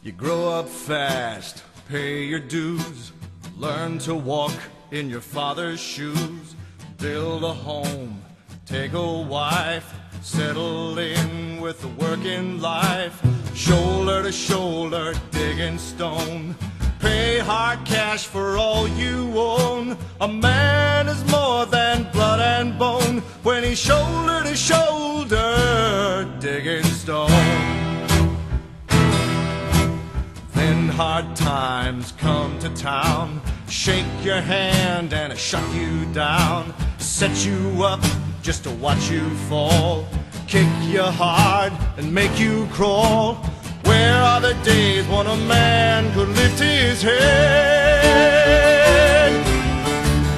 You grow up fast, pay your dues, learn to walk in your father's shoes, build a home, take a wife, settle in with a working life, shoulder to shoulder, digging stone, pay hard cash for all you own. A man is more than blood and bone when he's shoulder to shoulder, digging stone. Then hard times come to town, shake your hand and shut you down, set you up just to watch you fall, kick you hard and make you crawl. Where are the days when a man could lift his head,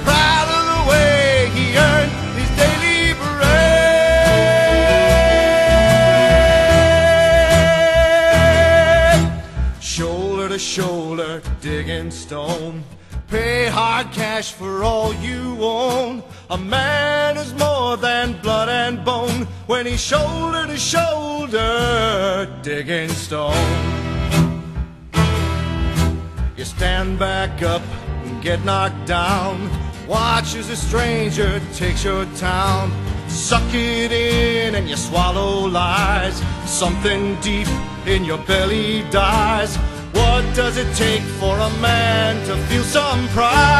proud of the way he earned his daily bread? Shoulder to shoulder, digging stone, pay hard cash for all you own. A man is more than blood and bone when he's shoulder to shoulder, digging stone. You stand back up and get knocked down, watch as a stranger takes your town. Suck it in and you swallow lies, something deep in your belly dies. What does it take for a man to feel some pride?